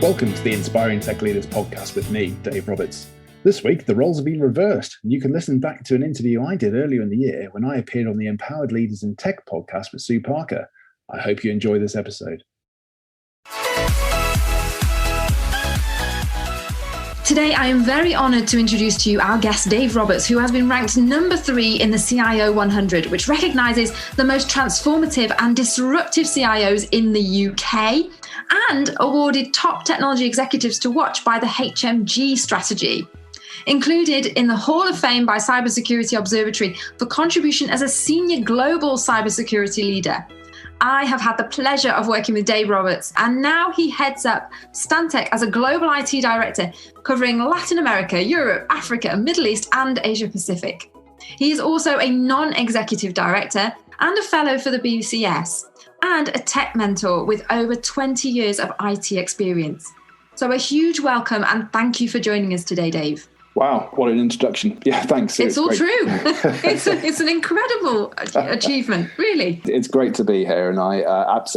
Welcome to the Inspiring Tech Leaders podcast with me, Dave Roberts. This week, the roles have been reversed, and you can listen back to an interview I did earlier in the year when I appeared on the Empowered Leaders in Tech podcast with Sue Parker. I hope you enjoy this episode. Today, I am very honoured to introduce to you our guest, Dave Roberts, who has been ranked number 3 in the CIO 100, which recognises the most transformative and disruptive CIOs in the UK, and awarded top technology executives to watch by the HMG strategy. Included in the Hall of Fame by Cybersecurity Observatory for contribution as a senior global cybersecurity leader. I have had the pleasure of working with Dave Roberts, and now he heads up Stantec as a global IT director, covering Latin America, Europe, Africa, Middle East, and Asia Pacific. He is also a non-executive director and a fellow for the BCS, and a tech mentor with over 20 years of IT experience. So a huge welcome and thank you for joining us today, Dave. Wow, what an introduction. Yeah, thanks. It's all great. True. It's an incredible achievement, really. It's great to be here, and I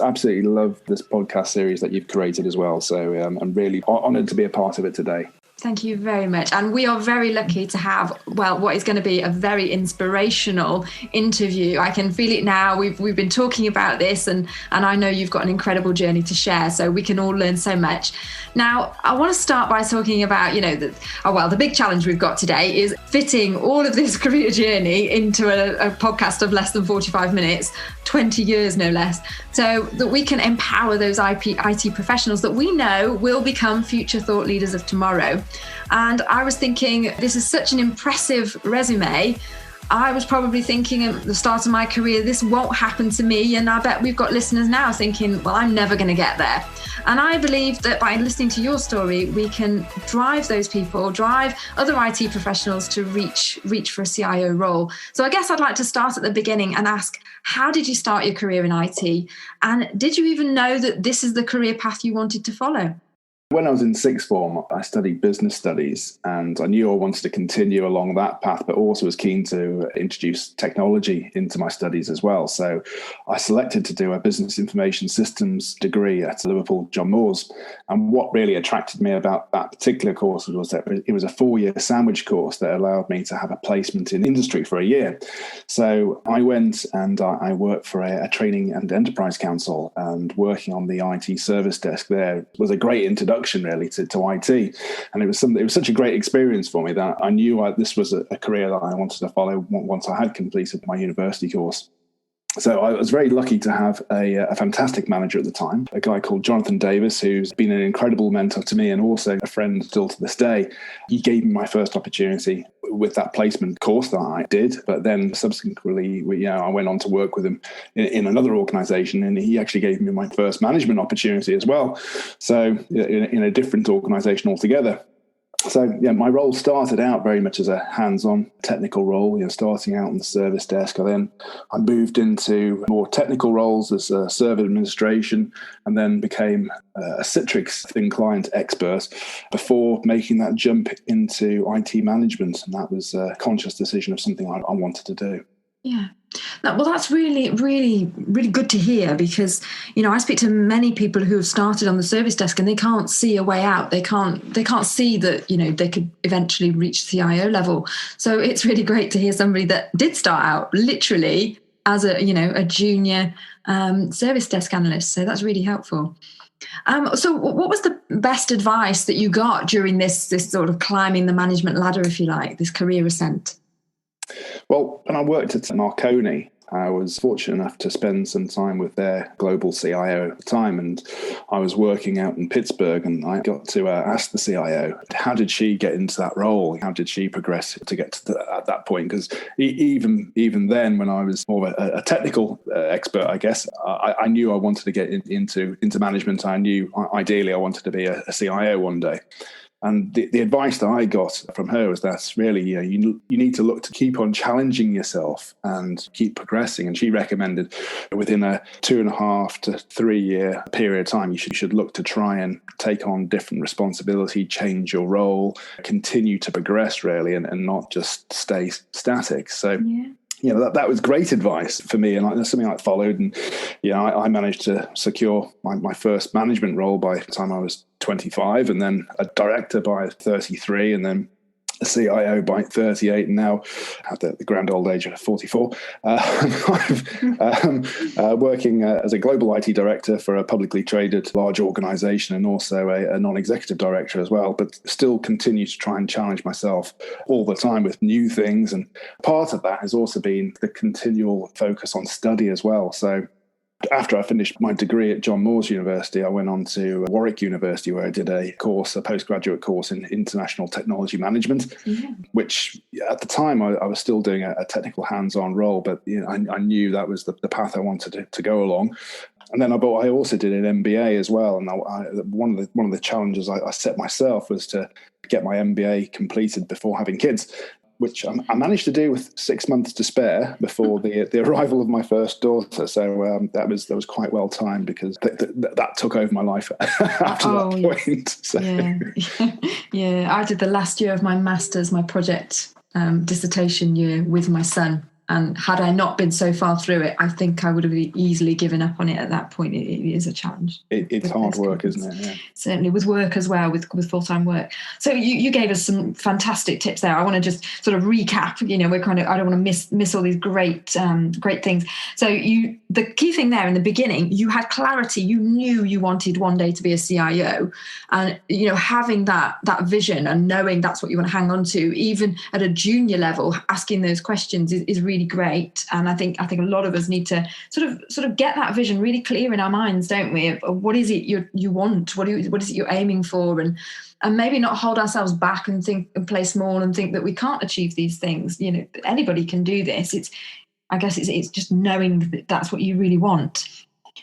absolutely love this podcast series that you've created as well. So I'm really honoured to be a part of it today. Thank you very much. And we are very lucky to have, what is going to be a very inspirational interview. I can feel it now. We've been talking about this, and I know you've got an incredible journey to share, so we can all learn so much. Now, I want to start by talking about, the big challenge we've got today is fitting all of this career journey into a podcast of less than 45 minutes, 20 years no less, so that we can empower those IT professionals that we know will become future thought leaders of tomorrow. And I was thinking, this is such an impressive resume. I was probably thinking at the start of my career, this won't happen to me. And I bet we've got listeners now thinking, well, I'm never going to get there. And I believe that by listening to your story, we can drive those people, drive other IT professionals to reach for a CIO role. So I guess I'd like to start at the beginning and ask, how did you start your career in IT? And did you even know that this is the career path you wanted to follow? When I was in sixth form, I studied business studies, and I knew I wanted to continue along that path, but also was keen to introduce technology into my studies as well. So I selected to do a business information systems degree at Liverpool John Moores. And what really attracted me about that particular course was that it was a 4-year sandwich course that allowed me to have a placement in industry for a year. So I went and I worked for a training and enterprise council, and working on the IT service desk there was a great introduction really to IT, and it was such a great experience for me that I knew this was a career that I wanted to follow once I had completed my university course. So I was very lucky to have a fantastic manager at the time, a guy called Jonathan Davis, who's been an incredible mentor to me and also a friend still to this day. He gave me my first opportunity with that placement course that I did, but then subsequently, I went on to work with him in another organisation, and he actually gave me my first management opportunity as well. So in a different organisation altogether. So my role started out very much as a hands-on technical role, starting out on the service desk. I moved into more technical roles as a server administration, and then became a Citrix thin client expert before making that jump into IT management. And that was a conscious decision of something I wanted to do. Yeah. Well, that's really, really, really good to hear, because, I speak to many people who have started on the service desk and they can't see a way out. They can't see that, they could eventually reach CIO level. So it's really great to hear somebody that did start out literally as a junior service desk analyst. So that's really helpful. So what was the best advice that you got during this sort of climbing the management ladder, if you like, this career ascent? Well, when I worked at Marconi, I was fortunate enough to spend some time with their global CIO at the time, and I was working out in Pittsburgh, and I got to ask the CIO, how did she get into that role? How did she progress to get to at that point? Because even then, when I was more of a technical expert, I guess, I knew I wanted to get into management. I knew ideally I wanted to be a CIO one day. And the advice that I got from her was that really, you need to look to keep on challenging yourself and keep progressing. And she recommended within a 2.5 to 3 year period of time, you should look to try and take on different responsibility, change your role, continue to progress really, and not just stay static. So that was great advice for me, and that's something I followed. And I managed to secure my first management role by the time I was 25, and then a director by 33, and then a CIO by 38, and now at the grand old age of 44, I'm working as a global IT director for a publicly traded large organization, and also a non-executive director as well, but still continue to try and challenge myself all the time with new things. And part of that has also been the continual focus on study as well. So after I finished my degree at John Moores University, I went on to Warwick University, where I did a postgraduate course in international technology management, which at the time I was still doing a technical hands-on role, but I knew that was the path I wanted to go along. And then I also did an MBA as well. And one of the challenges I set myself was to get my MBA completed before having kids, which I managed to do with 6 months to spare before the arrival of my first daughter. So that was quite well timed, because that took over my life after that point. So. Yeah. I did the last year of my master's, my project dissertation year with my son. And had I not been so far through it, I think I would have easily given up on it at that point. It is a challenge. It's hard work, isn't it? Yeah. Certainly, with work as well, with full-time work. So you gave us some fantastic tips there. I want to just sort of recap. We're I don't want to miss all these great things. So the key thing there in the beginning, you had clarity. You knew you wanted one day to be a CIO, and having that vision and knowing that's what you want to hang on to, even at a junior level, asking those questions is really great. And I think a lot of us need to sort of get that vision really clear in our minds, don't we? Of what is it you want? What is it you're aiming for? And maybe not hold ourselves back and think and play small and think that we can't achieve these things. Anybody can do this. I guess it's just knowing that that's what you really want.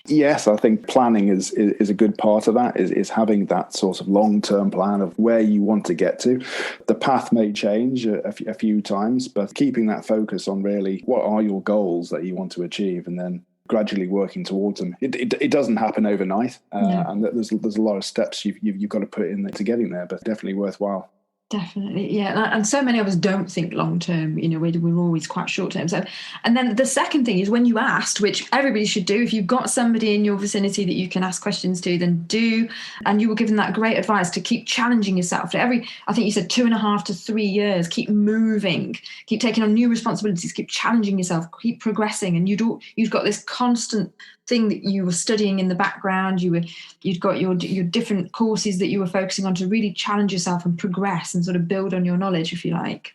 Yes, I think planning is a good part of that, is having that sort of long-term plan of where you want to get to. The path may change a few times, but keeping that focus on really what are your goals that you want to achieve, and then gradually working towards them. It doesn't happen overnight, and there's a lot of steps you've got to put in to getting there, but definitely worthwhile. Definitely, yeah. And so many of us don't think long term, we're always quite short term. So, and then the second thing is, when you asked, which everybody should do, if you've got somebody in your vicinity that you can ask questions to, then do. And you were given that great advice to keep challenging yourself. I think you said 2.5 to 3 years, keep moving, keep taking on new responsibilities, keep challenging yourself, keep progressing. And you've got this constant thing that you were studying in the background. You'd got your different courses that you were focusing on to really challenge yourself and progress and sort of build on your knowledge, if you like.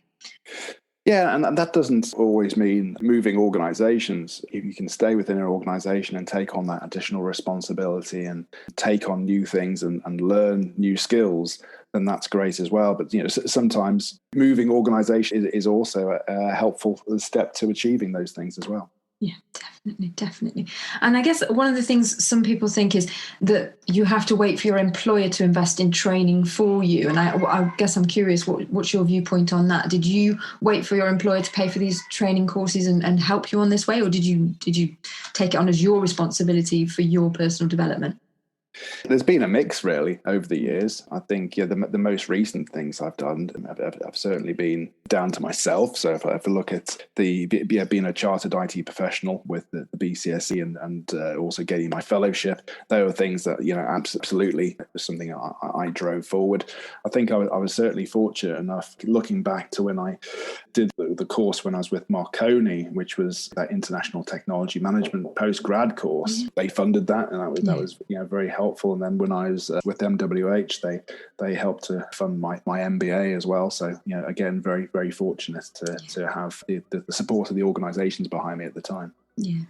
Yeah, and that doesn't always mean moving organizations. If you can stay within an organization and take on that additional responsibility and take on new things and learn new skills, then that's great as well. But sometimes moving organization is also a helpful step to achieving those things as well. Yeah, definitely. And I guess one of the things some people think is that you have to wait for your employer to invest in training for you. And I guess I'm curious, what's your viewpoint on that? Did you wait for your employer to pay for these training courses and help you on this way? Or did you take it on as your responsibility for your personal development? There's been a mix really over the years. I think the most recent things I've done have certainly been down to myself. So if I look at being a chartered IT professional with the BCSE and also getting my fellowship, they were things that absolutely was something I drove forward. I think I was certainly fortunate enough, looking back to when I did the course when I was with Marconi, which was that international technology management post-grad course. They funded that, and that was very helpful. And then when I was with MWH, they helped to fund my MBA as well. So again, very very fortunate to have the support of the organisations behind me at the time. Yeah,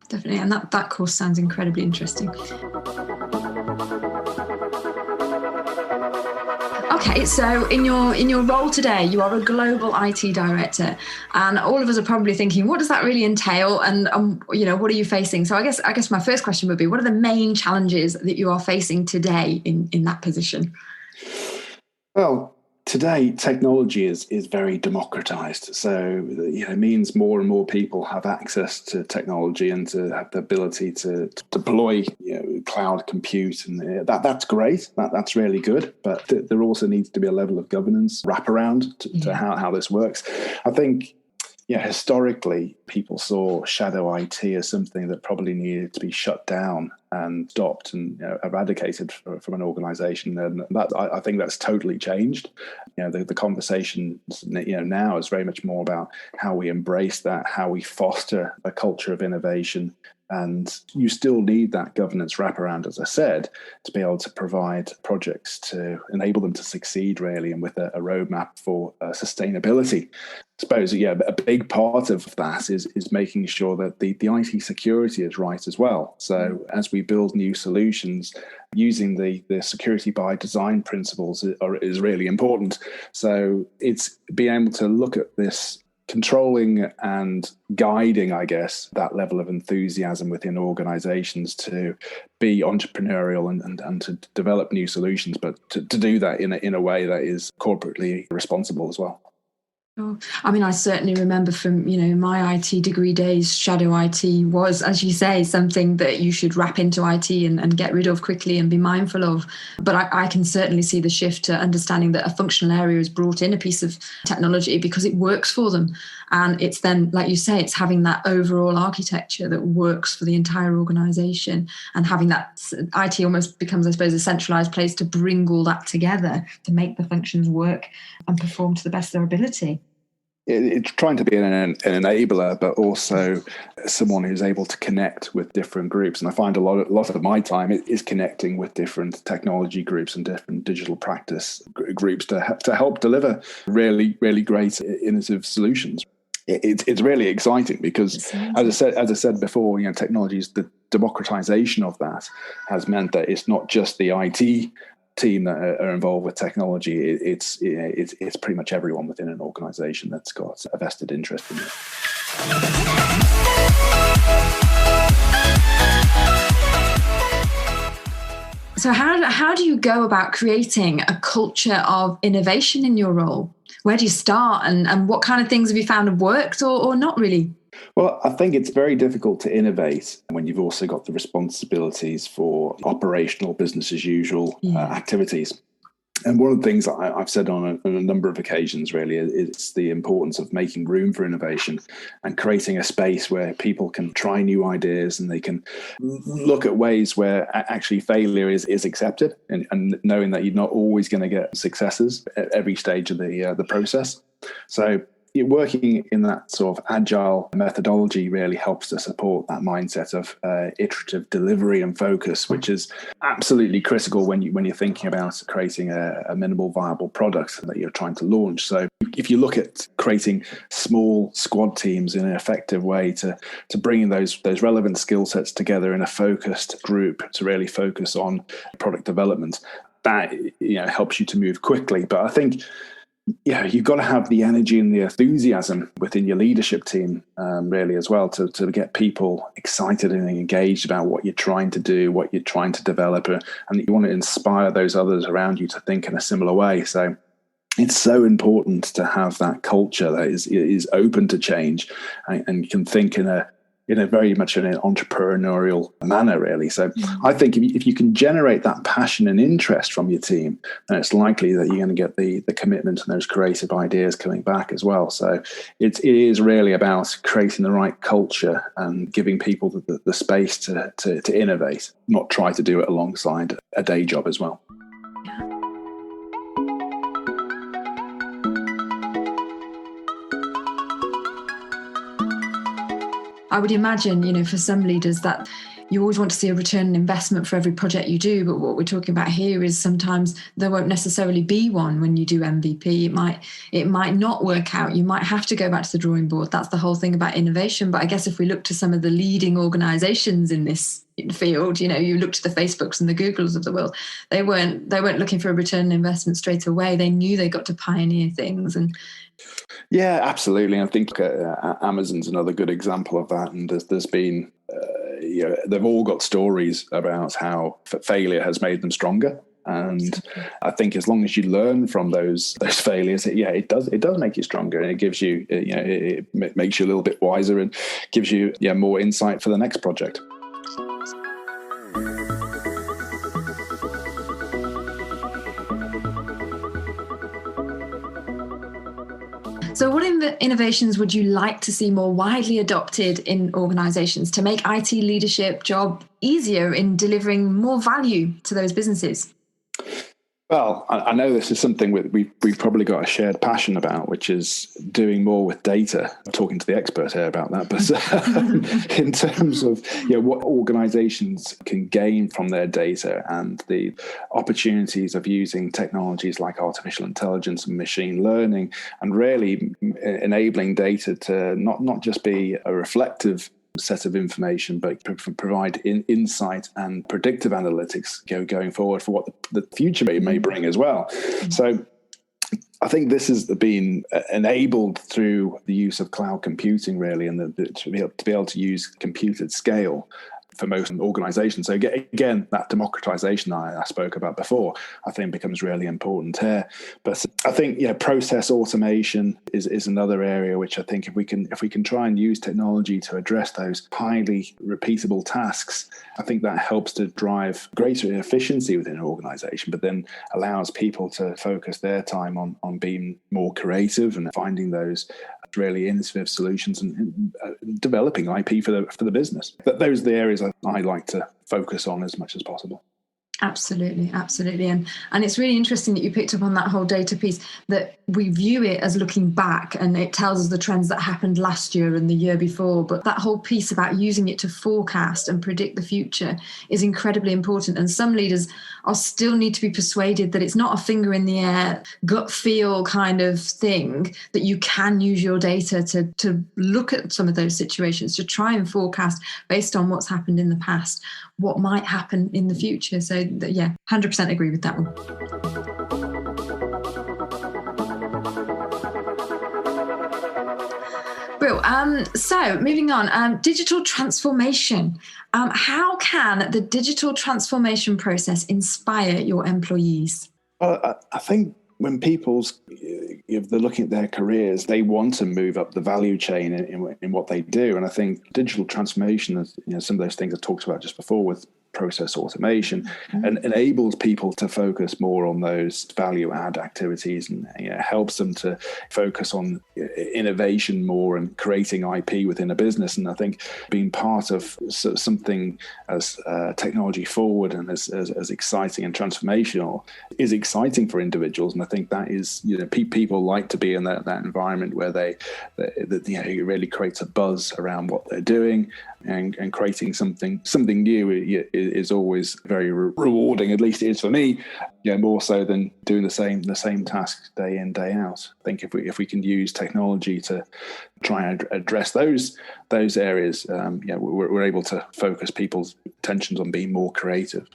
definitely. And that course sounds incredibly interesting. Okay, so in your role today, you are a global IT director, and all of us are probably thinking, what does that really entail, and what are you facing? So I guess my first question would be, what are the main challenges that you are facing today in that position? Well, today, technology is very democratized. So, it means more and more people have access to technology and to have the ability to deploy cloud compute. And that's great. That's really good. But there also needs to be a level of governance wraparound to how this works. I think historically, people saw shadow IT as something that probably needed to be shut down and stopped and eradicated from an organization. And that, I think that's totally changed. The conversation now is very much more about how we embrace that, how we foster a culture of innovation. And you still need that governance wraparound, as I said, to be able to provide projects to enable them to succeed, really, and with a roadmap for sustainability. I suppose, a big part of that is making sure that the IT security is right as well. So as we build new solutions, using the security by design principles is really important. So it's being able to look at this, controlling and guiding, I guess, that level of enthusiasm within organizations to be entrepreneurial and to develop new solutions, but to do that in a way that is corporately responsible as well. I mean, I certainly remember from, my IT degree days, shadow IT was, as you say, something that you should wrap into IT and get rid of quickly and be mindful of. But I can certainly see the shift to understanding that a functional area is brought in a piece of technology because it works for them. And it's then, like you say, it's having that overall architecture that works for the entire organization, and having that IT almost becomes, I suppose, a centralized place to bring all that together to make the functions work and perform to the best of their ability. It's trying to be an enabler, but also someone who's able to connect with different groups. And I find a lot of my time is connecting with different technology groups and different digital practice groups to help deliver really, really great innovative solutions. It's really exciting because, as I said before, technologies, the democratization of that has meant that it's not just the IT team that are involved with technology. It's pretty much everyone within an organization that's got a vested interest in it. So how do you go about creating a culture of innovation in your role? Where do you start, and what kind of things have you found have worked or not really? Well, I think it's very difficult to innovate when you've also got the responsibilities for operational business as usual activities. And one of the things that I've said on a number of occasions really is the importance of making room for innovation and creating a space where people can try new ideas and they can look at ways where actually failure is accepted, and knowing that you're not always going to get successes at every stage of the process. So working in that sort of agile methodology really helps to support that mindset of iterative delivery and focus, which is absolutely critical when you're thinking about creating a minimal viable product that you're trying to launch. So if you look at creating small squad teams in an effective way to bring in those relevant skill sets together in a focused group to really focus on product development, that helps you to move quickly. But I think you've got to have the energy and the enthusiasm within your leadership team, really, as well, to get people excited and engaged about what you're trying to do, what you're trying to develop, and you want to inspire those others around you to think in a similar way. So it's so important to have that culture that is open to change and can think in a very much an entrepreneurial manner, really. So I think if you can generate that passion and interest from your team, then it's likely that you're going to get the commitment and those creative ideas coming back as well. So it is really about creating the right culture and giving people the space to innovate, not try to do it alongside a day job as well. I would imagine, for some leaders that you always want to see a return on investment for every project you do. But what we're talking about here is sometimes there won't necessarily be one when you do MVP. It might not work out. You might have to go back to the drawing board. That's the whole thing about innovation. But I guess if we look to some of the leading organizations in this field, you look to the Facebooks and the Googles of the world, they weren't looking for a return on investment straight away. They knew they got to pioneer things. And yeah, absolutely. I think Amazon's another good example of that. And there's been, they've all got stories about how failure has made them stronger. And I think as long as you learn from those failures, it does make you stronger, and it gives you, it makes you a little bit wiser and gives you more insight for the next project. So what in innovations would you like to see more widely adopted in organizations to make IT leadership job easier in delivering more value to those businesses? Well, I know this is something we've probably got a shared passion about, which is doing more with data. I'm talking to the expert here about that, but in terms of what organizations can gain from their data and the opportunities of using technologies like artificial intelligence and machine learning, and really enabling data to not just be a reflective set of information, but provide insight and predictive analytics going forward for what the future may bring as well. So I think this has been enabled through the use of cloud computing, really, and to be able to use compute at scale for most organizations. So again, that democratization I spoke about before, I think becomes really important here. But I think process automation is another area which I think if we can try and use technology to address those highly repeatable tasks, I think that helps to drive greater efficiency within an organization, but then allows people to focus their time on being more creative and finding those really innovative solutions and developing IP for the business. But those are the areas I like to focus on as much as possible. Absolutely. And it's really interesting that you picked up on that whole data piece, that we view it as looking back and it tells us the trends that happened last year and the year before. But that whole piece about using it to forecast and predict the future is incredibly important. And some leaders still need to be persuaded that it's not a finger in the air, gut feel kind of thing, that you can use your data to look at some of those situations, to try and forecast based on what's happened in the past, what might happen in the future. So 100% agree with that one. Bill, so moving on, digital transformation. How can the digital transformation process inspire your employees? Well, I think when if they're looking at their careers, they want to move up the value chain in what they do. And I think digital transformation, some of those things I talked about just before with process automation, and enables people to focus more on those value add activities, and helps them to focus on innovation more and creating IP within a business. And I think being part of something as technology forward and as exciting and transformational is exciting for individuals. And I think that is, people like to be in that environment where it really creates a buzz around what they're doing, and creating something new is always very rewarding. At least it is for me, more so than doing the same task day in, day out. I think if we can use technology to try and address those areas, we're able to focus people's attentions on being more creative.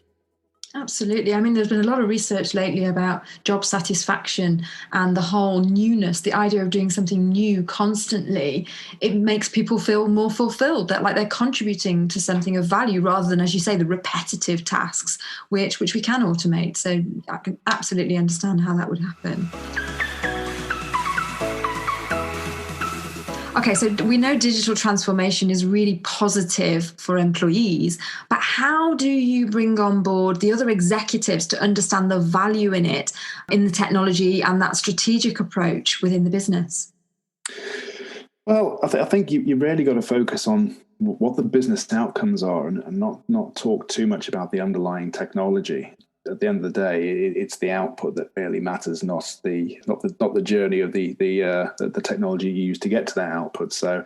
Absolutely. I mean, there's been a lot of research lately about job satisfaction and the whole newness, the idea of doing something new constantly. It makes people feel more fulfilled, that like they're contributing to something of value rather than, as you say, the repetitive tasks, which we can automate. So I can absolutely understand how that would happen. Okay, so we know digital transformation is really positive for employees, but how do you bring on board the other executives to understand the value in it, in the technology and that strategic approach within the business? Well, I think you really got to focus on what the business outcomes are, and not talk too much about the underlying technology. At the end of the day, it's the output that really matters, not the journey of the technology you use to get to that output. So,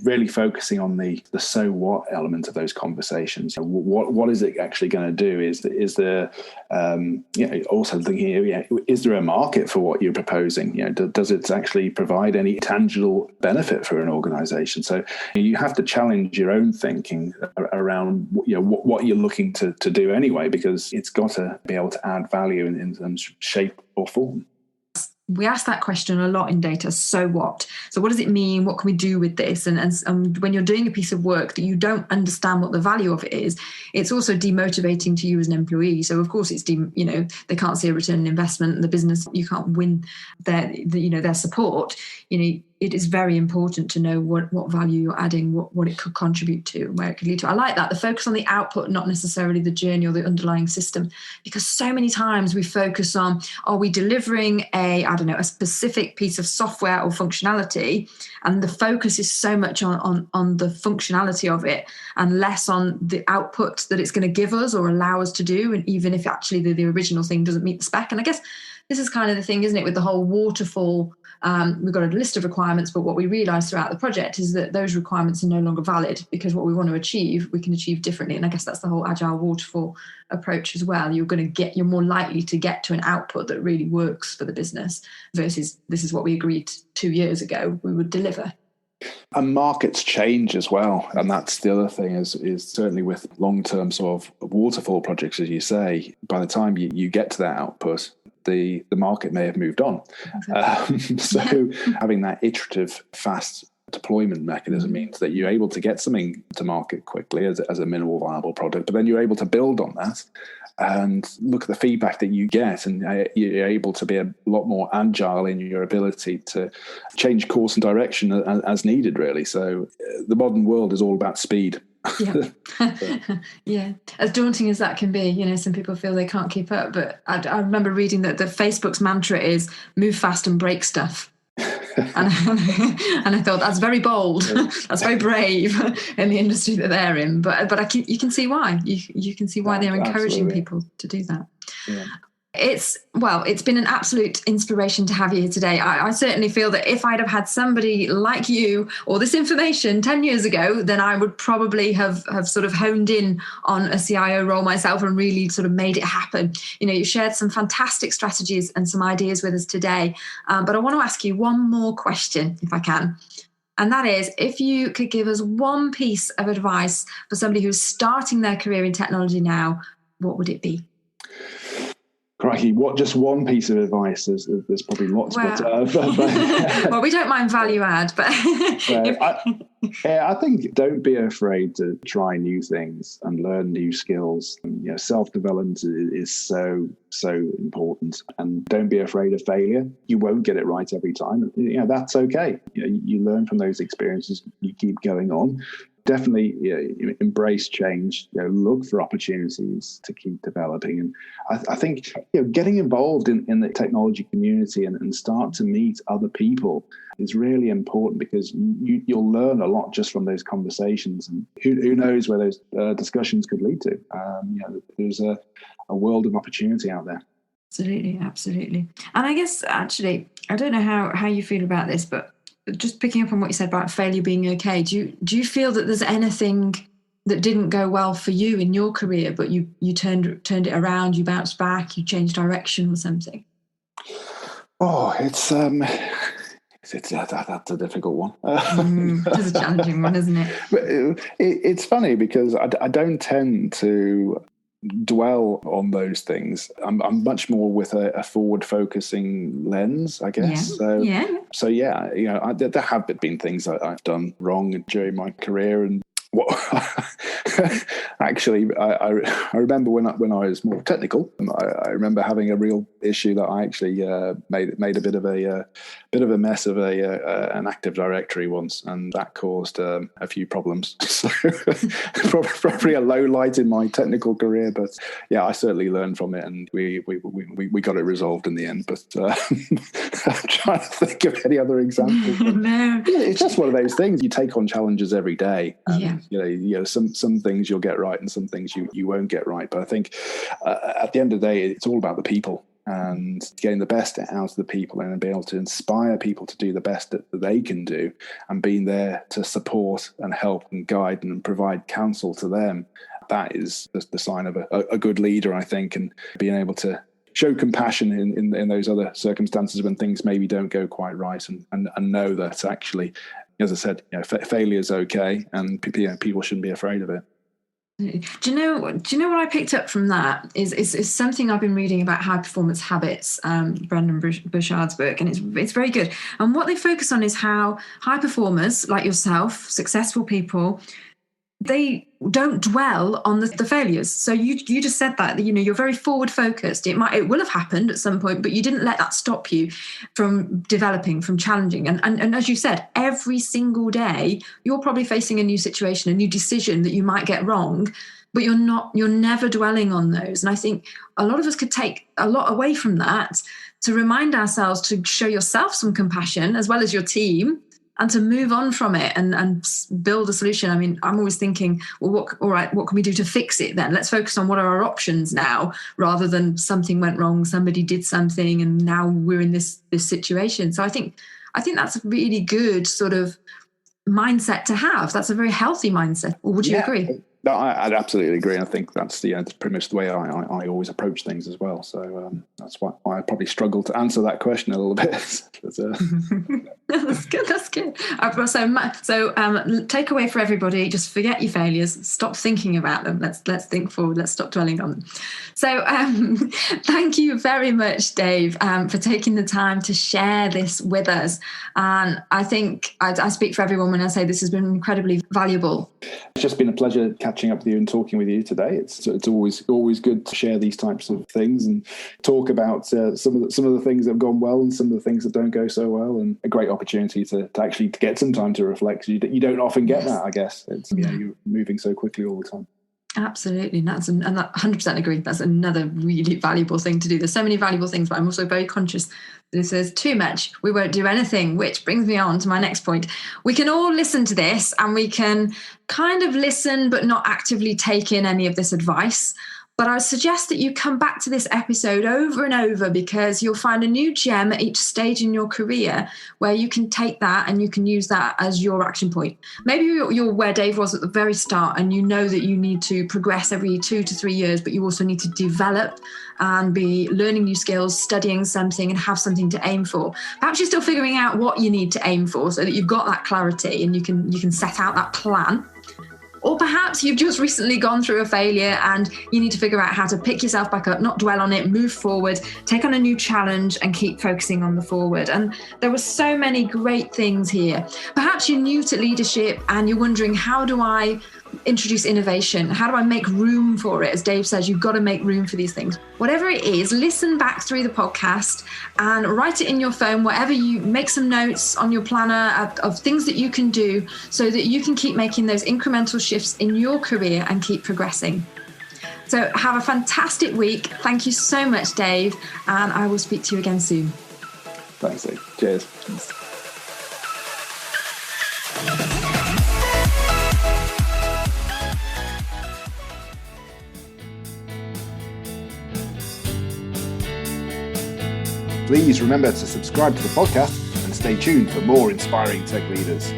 really focusing on the so what element of those conversations. What is it actually going to do? Is there also thinking, is there a market for what you're proposing? Does it actually provide any tangible benefit for an organization? So you have to challenge your own thinking around what you're looking to do anyway, because it's got to be able to add value in some shape or form. We ask that question a lot in data. So what? So what does it mean? What can we do with this? And when you're doing a piece of work that you don't understand what the value of it is, it's also demotivating to you as an employee. So of course it's they can't see a return on investment. The business, you can't win their support. it is very important to know what value you're adding, what it could contribute to, and where it could lead to. I like that, the focus on the output, not necessarily the journey or the underlying system, because so many times we focus on, are we delivering a specific piece of software or functionality, and the focus is so much on the functionality of it and less on the output that it's going to give us or allow us to do, and even if actually the original thing doesn't meet the spec. And I guess this is kind of the thing, isn't it, with the whole waterfall. We've got a list of requirements, but what we realised throughout the project is that those requirements are no longer valid, because what we want to achieve, we can achieve differently. And I guess that's the whole agile waterfall approach as well. You're more likely to get to an output that really works for the business versus this is what we agreed 2 years ago we would deliver. And markets change as well. And that's the other thing is certainly with long-term sort of waterfall projects, as you say, by the time you get to that output, the market may have moved on. Exactly. So having that iterative, fast deployment mechanism means that you're able to get something to market quickly as a minimal viable product, but then you're able to build on that and look at the feedback that you get, and you're able to be a lot more agile in your ability to change course and direction as needed, really. So the modern world is all about speed. Yeah. Yeah. As daunting as that can be, some people feel they can't keep up. But I remember reading that the Facebook's mantra is move fast and break stuff. and I thought that's very bold. That's very brave in the industry that they're in. But you can see why. You can see why they're encouraging people to do that. Yeah. It's been an absolute inspiration to have you here today. I certainly feel that if I'd have had somebody like you or this information 10 years ago, then I would probably have sort of honed in on a CIO role myself and really sort of made it happen. You shared some fantastic strategies and some ideas with us today. But I want to ask you one more question, if I can. And that is, if you could give us one piece of advice for somebody who's starting their career in technology now, what would it be? Crikey, just one piece of advice? There's probably lots. Well, we don't mind value add, but I think don't be afraid to try new things and learn new skills. And, self-development is so important, and don't be afraid of failure. You won't get it right every time. That's okay. You learn from those experiences. You keep going on. Definitely embrace change, look for opportunities to keep developing. And I think getting involved in the technology community and start to meet other people is really important, because you'll learn a lot just from those conversations. And who knows where those discussions could lead to. There's a world of opportunity out there. Absolutely. And I guess, actually, I don't know how you feel about this, but just picking up on what you said about failure being okay, do you feel that there's anything that didn't go well for you in your career, but you turned it around, you bounced back, you changed direction or something? Oh, that's a difficult one. It is a challenging one, isn't it? But it's funny because I don't tend to dwell on those things. I'm much more with a forward-focusing lens, I guess. Yeah. So there have been things that I've done wrong during my career, and what actually I remember when I was more technical, I remember having a real issue that I actually made a bit of a mess of an Active Directory once, and that caused a few problems. So probably a low light in my technical career, but yeah, I certainly learned from it, and we got it resolved in the end. But I'm trying to think of any other examples. No, it's just one of those things. You take on challenges every day. And, yeah. Some things you'll get right and some things you won't get right. But I think at the end of the day, it's all about the people and getting the best out of the people and being able to inspire people to do the best that they can do, and being there to support and help and guide and provide counsel to them. That is the sign of a good leader, I think, and being able to show compassion in those other circumstances when things maybe don't go quite right, and know that actually, as I said, failure is okay, and people shouldn't be afraid of it. Do you know what I picked up from that is something I've been reading about high performance habits, Brendon Burchard's book, and it's very good. And what they focus on is how high performers like yourself, successful people, they don't dwell on the failures. So you just said that, you're very forward focused. It will have happened at some point, but you didn't let that stop you from developing, from challenging. And as you said, every single day you're probably facing a new situation, a new decision that you might get wrong, but you're never dwelling on those. And I think a lot of us could take a lot away from that, to remind ourselves to show yourself some compassion as well as your team, and to move on from it and build a solution. I mean, I'm always thinking, well, what can we do to fix it then? Let's focus on what are our options now, rather than something went wrong, somebody did something, and now we're in this situation. So I think that's a really good sort of mindset to have. That's a very healthy mindset. Or would you agree? No, I'd absolutely agree. And I think that's pretty much the way I always approach things as well. So that's why I probably struggle to answer that question a little bit. That's good. That's good. So takeaway for everybody: just forget your failures. Stop thinking about them. Let's think forward. Let's stop dwelling on them. So thank you very much, Dave, for taking the time to share this with us. And I think I speak for everyone when I say this has been incredibly valuable. It's just been a pleasure catching up with you and talking with you today. It's always good to share these types of things and talk about some of the things that have gone well and some of the things that don't go so well, and a great opportunity to actually get some time to reflect. You don't often get that, I guess. It's you're moving so quickly all the time. Absolutely. And that 100% agree. That's another really valuable thing to do. There's so many valuable things, but I'm also very conscious that if there's too much, we won't do anything, which brings me on to my next point. We can all listen to this and we can kind of listen, but not actively take in any of this advice. But I suggest that you come back to this episode over and over, because you'll find a new gem at each stage in your career where you can take that and you can use that as your action point. Maybe you're where Dave was at the very start, and you know that you need to progress every 2 to 3 years, but you also need to develop and be learning new skills, studying something, and have something to aim for. Perhaps you're still figuring out what you need to aim for, so that you've got that clarity and you can set out that plan. Or perhaps you've just recently gone through a failure and you need to figure out how to pick yourself back up, not dwell on it, move forward, take on a new challenge, and keep focusing on the forward. And there were so many great things here. Perhaps you're new to leadership and you're wondering, how do I introduce innovation? How do I make room for it? As Dave says, you've got to make room for these things. Whatever it is, listen back through the podcast and write it in your phone, whatever you make some notes on your planner of things that you can do so that you can keep making those incremental shifts in your career and keep progressing. So have a fantastic week. Thank you so much, Dave. And I will speak to you again soon. Thanks, Dave. Cheers. Thanks. Please remember to subscribe to the podcast and stay tuned for more inspiring tech leaders.